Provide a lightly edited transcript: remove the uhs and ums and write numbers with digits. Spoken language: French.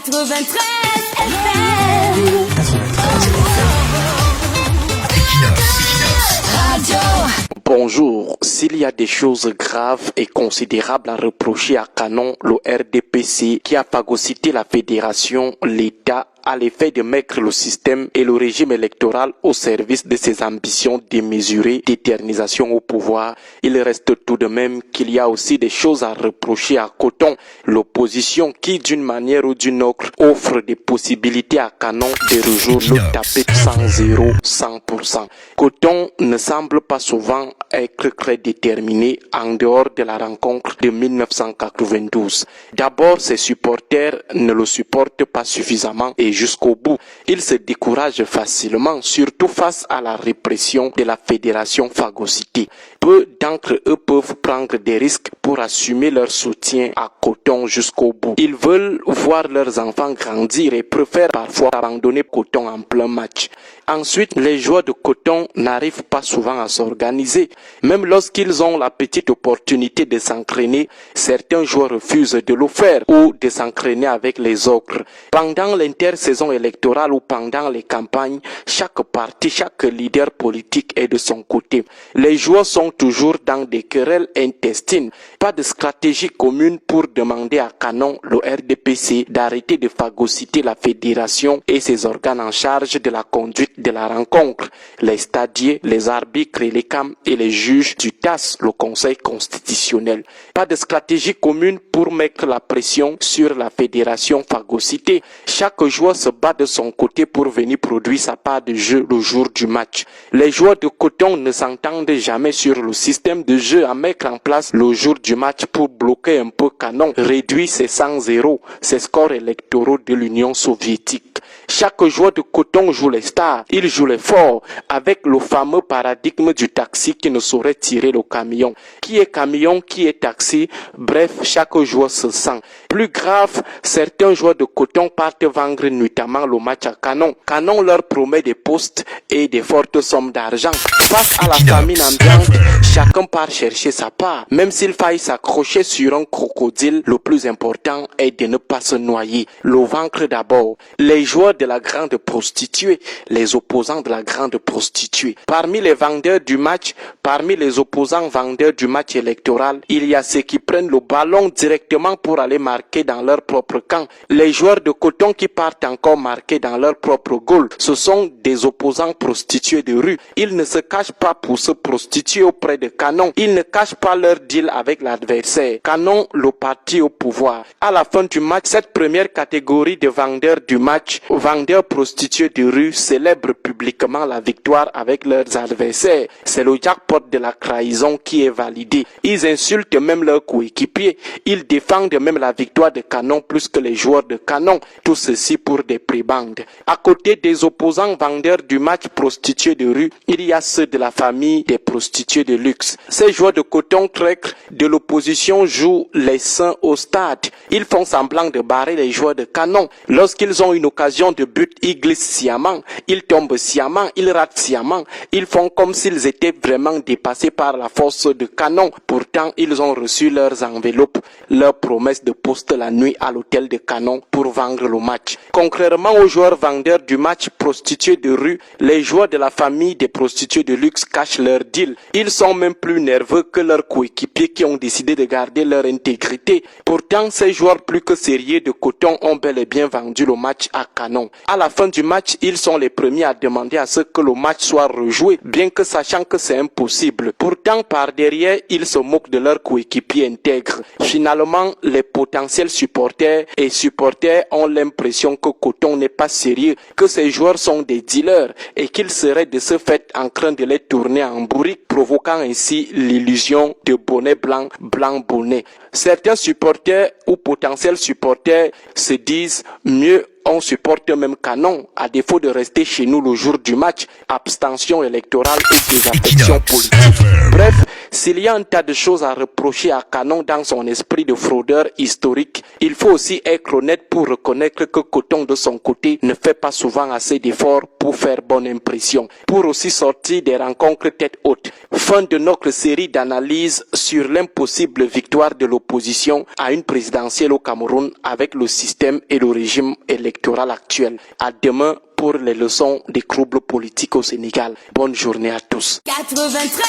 93 FM. Bonjour. S'il y a des choses graves et considérables à reprocher à Canon, le RDPC, qui a phagocyté la fédération, l'État, à l'effet de mettre le système et le régime électoral au service de ses ambitions démesurées d'éternisation au pouvoir, il reste tout de même qu'il y a aussi des choses à reprocher à Coton, l'opposition qui, d'une manière ou d'une autre, offre des possibilités à Canon de rejoindre le tapis 100-0, 100%. Coton ne semble pas souvent être très déterminé en dehors de la rencontre de 1992. D'abord, ses supporters ne le supportent pas suffisamment et jusqu'au bout. Ils se découragent facilement, surtout face à la répression de la fédération phagocytée. Peu d'entre eux peuvent prendre des risques pour assumer leur soutien à Coton jusqu'au bout. Ils veulent voir leurs enfants grandir et préfèrent parfois abandonner Coton en plein match. Ensuite, les joueurs de Coton n'arrivent pas souvent à s'organiser. Même lorsqu'ils ont la petite opportunité de s'entraîner, certains joueurs refusent de le faire ou de s'entraîner avec les autres. Pendant l'intersaison électorale ou pendant les campagnes, chaque parti, chaque leader politique est de son côté. Les joueurs sont toujours dans des querelles intestines. Pas de stratégie commune pour demander à Canon, le RDPC, d'arrêter de phagocyter la fédération et ses organes en charge de la conduite de la rencontre, les stadiers, les arbitres et les cams et les juges du TAS, le Conseil constitutionnel. Pas de stratégie commune pour mettre la pression sur la fédération phagocytée. Chaque joueur se bat de son côté pour venir produire sa part de jeu le jour du match. Les joueurs de Coton ne s'entendent jamais sur le système de jeu à mettre en place le jour du match pour bloquer un peu Canon, réduire ses 100-0, ses scores électoraux de l'Union soviétique. Chaque joueur de Coton joue les stars, il joue les forts, avec le fameux paradigme du taxi qui ne saurait tirer le camion. Qui est camion, qui est taxi, bref, chaque joueur se sent. Plus grave, certains joueurs de Coton partent vendre nuitamment le match à Canon. Canon leur promet des postes et des fortes sommes d'argent. Face à la famine ambiante, chacun part chercher sa part. Même s'il faille s'accrocher sur un crocodile, le plus important est de ne pas se noyer. Le vaincre d'abord. Les joueurs de la grande prostituée, les opposants de la grande prostituée. Parmi les vendeurs du match, parmi les opposants vendeurs du match électoral, il y a ceux qui prennent le ballon directement pour aller marquer dans leur propre camp. Les joueurs de Coton qui partent encore marquer dans leur propre goal, ce sont des opposants prostitués de rue. Ils ne se cachent pas pour se prostituer auprès de Canon. Ils ne cachent pas leur deal avec l'adversaire. Canon, le parti au pouvoir. À la fin du match, cette première catégorie de vendeurs du match, vendeurs prostitués de rue, célèbrent publiquement la victoire avec leurs adversaires. C'est le jackpot de la trahison qui est validé. Ils insultent même leurs coéquipiers. Ils défendent même la victoire de Canon plus que les joueurs de Canon. Tout ceci pour des prébendes. À côté des opposants vendeurs du match prostitués de rue, il y a ceux de la famille des prostituées de luxe. Ces joueurs de Coton traîtres de l'opposition jouent les saints au stade. Ils font semblant de barrer les joueurs de Canon. Lorsqu'ils ont une occasion de but, ils glissent sciemment, ils tombent sciemment, ils ratent sciemment. Ils font comme s'ils étaient vraiment dépassés par la force de Canon. Pourtant, ils ont reçu leurs enveloppes, leurs promesses de poste la nuit à l'hôtel de Canon pour vendre le match. Contrairement aux joueurs vendeurs du match prostitués de rue, les joueurs de la famille des prostituées de luxe cachent leur deal. Ils sont même plus nerveux que leurs coéquipiers qui ont décidé de garder leur intégrité. Pourtant, ces joueurs plus que sérieux de Coton ont bel et bien vendu le match à Canon. À la fin du match, ils sont les premiers à demander à ce que le match soit rejoué, bien que sachant que c'est impossible. Pourtant, par derrière, ils se moquent de leurs coéquipiers intègres. Finalement, les potentiels supporters ont l'impression que Coton n'est pas sérieux, que ces joueurs sont des dealers et qu'ils seraient de ce fait en train de les tourner en bourrique, provoquant ainsi l'illusion de bonnet blanc, blanc bonnet. Certains supporters ou potentiels supporters se disent mieux on supporte même Canon, à défaut de rester chez nous le jour du match, abstention électorale ou désaffection politique. Bref, S'il y a un tas de choses à reprocher à Canon dans son esprit de fraudeur historique, il faut aussi être honnête pour reconnaître que Coton de son côté ne fait pas souvent assez d'efforts pour faire bonne impression, pour aussi sortir des rencontres tête haute. Fin de notre série d'analyses sur l'impossible victoire de l'opposition à une présidentielle au Cameroun avec le système et le régime électoral actuel. À demain pour les leçons des troubles politiques au Sénégal. Bonne journée à tous. 93 FM.